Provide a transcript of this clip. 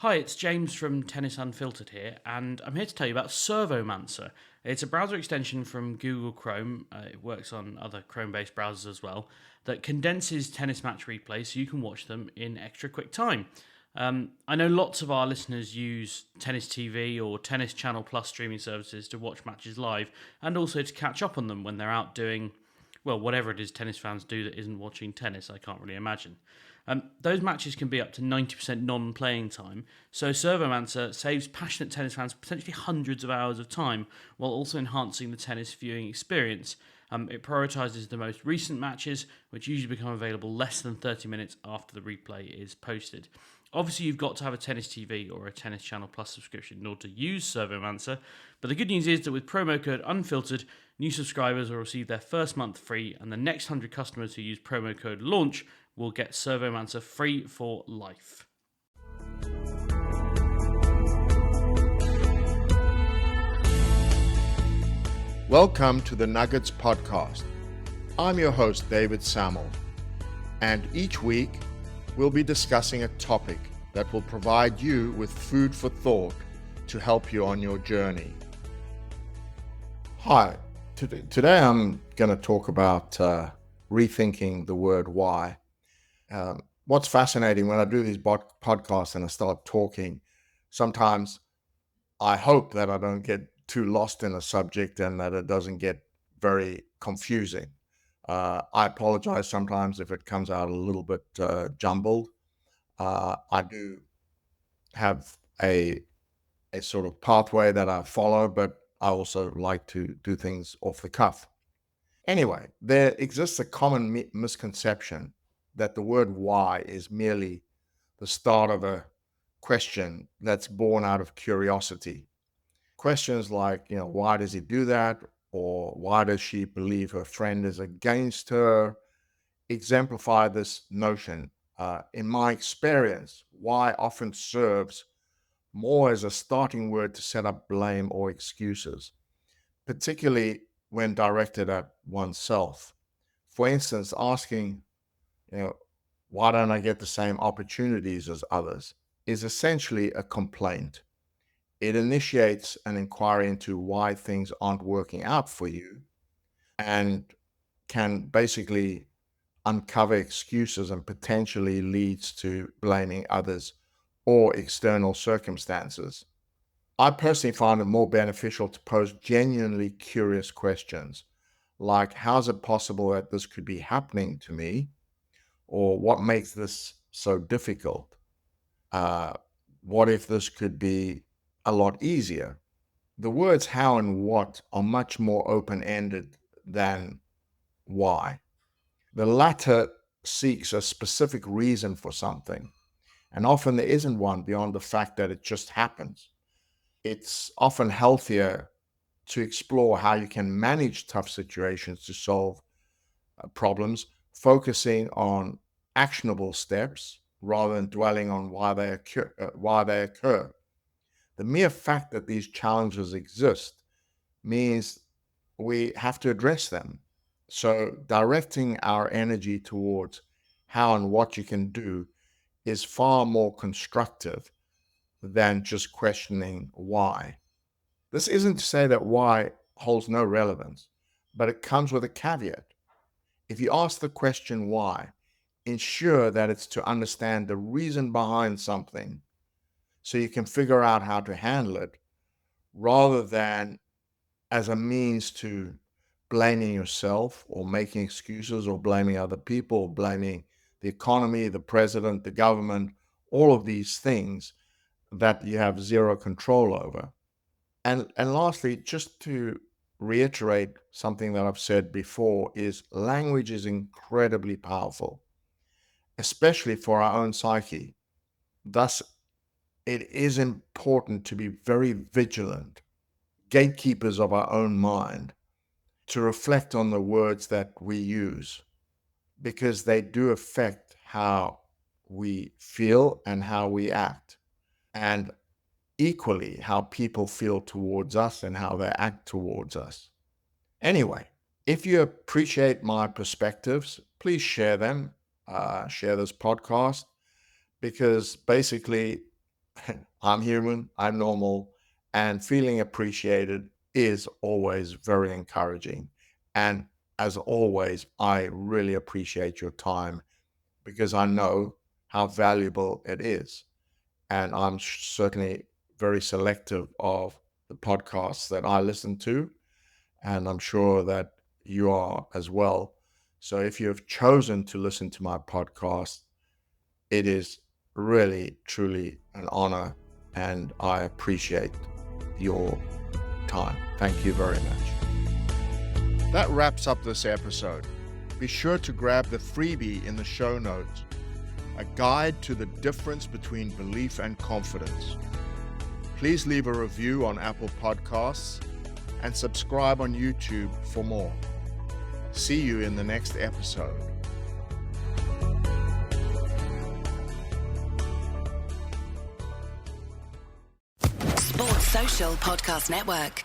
Hi, it's James from Tennis Unfiltered here, and I'm here to tell you about Servomancer. It's a browser extension from Google Chrome, it works on other Chrome based browsers as well, that condenses tennis match replays so you can watch them in extra quick time. I know lots of our listeners use Tennis TV or Tennis Channel Plus streaming services to watch matches live and also to catch up on them when they're out doing, well, whatever it is tennis fans do that isn't watching tennis. I can't really imagine. Those matches can be up to 90% non playing time, so Servomancer saves passionate tennis fans potentially hundreds of hours of time while also enhancing the tennis viewing experience. It prioritises the most recent matches, which usually become available less than 30 minutes after the replay is posted. Obviously, you've got to have a Tennis TV or a Tennis Channel Plus subscription in order to use Servomancer, but the good news is that with promo code UNFILTERED, new subscribers will receive their first month free, and the next 100 customers who use promo code LAUNCH will get Servomancer free for life. Welcome to the Nuggets Podcast. I'm your host, David Sammel, and each week we'll be discussing a topic that will provide you with food for thought to help you on your journey. Hi, today I'm going to talk about rethinking the word why. What's fascinating when I do these podcasts and I start talking, sometimes I hope that I don't get too lost in a subject and that it doesn't get very confusing. I apologize sometimes if it comes out a little bit jumbled. I do have a sort of pathway that I follow, but I also like to do things off the cuff. Anyway, there exists a common misconception that the word why is merely the start of a question that's born out of curiosity. Questions like, why does he do that? Or why does she believe her friend is against her? Exemplify this notion. In my experience, why often serves more as a starting word to set up blame or excuses, particularly when directed at oneself. For instance, asking, why don't I get the same opportunities as others, is essentially a complaint. It initiates an inquiry into why things aren't working out for you and can basically uncover excuses and potentially leads to blaming others or external circumstances. I personally find it more beneficial to pose genuinely curious questions like, how's it possible that this could be happening to me? Or what makes this so difficult? Uh, what if this could be a lot easier? The words how and what are much more open-ended than why. The latter seeks a specific reason for something, and often there isn't one beyond the fact that it just happens. It's often healthier to explore how you can manage tough situations to solve problems, focusing on actionable steps rather than dwelling on why they occur. The mere fact that these challenges exist means we have to address them. So directing our energy towards how and what you can do is far more constructive than just questioning why. This isn't to say that why holds no relevance, but it comes with a caveat. If you ask the question why, ensure that it's to understand the reason behind something so you can figure out how to handle it rather than as a means to blaming yourself or making excuses or blaming other people, blaming the economy, the president, the government, all of these things that you have zero control over. And lastly, just to reiterate something that I've said before, is language is incredibly powerful, especially for our own psyche. Thus, it is important to be very vigilant, gatekeepers of our own mind, to reflect on the words that we use, because they do affect how we feel and how we act, and equally how people feel towards us and how they act towards us. Anyway, if you appreciate my perspectives, please share them, share this podcast, because basically I'm human, I'm normal, and feeling appreciated is always very encouraging. And as always, I really appreciate your time because I know how valuable it is. And I'm certainly very selective of the podcasts that I listen to, and I'm sure that you are as well. So if you have chosen to listen to my podcast, it is really, truly an honor, and I appreciate your time. Thank you very much. That wraps up this episode. Be sure to grab the freebie in the show notes, a guide to the difference between belief and confidence. Please leave a review on Apple Podcasts and subscribe on YouTube for more. See you in the next episode. Sports Social Podcast Network.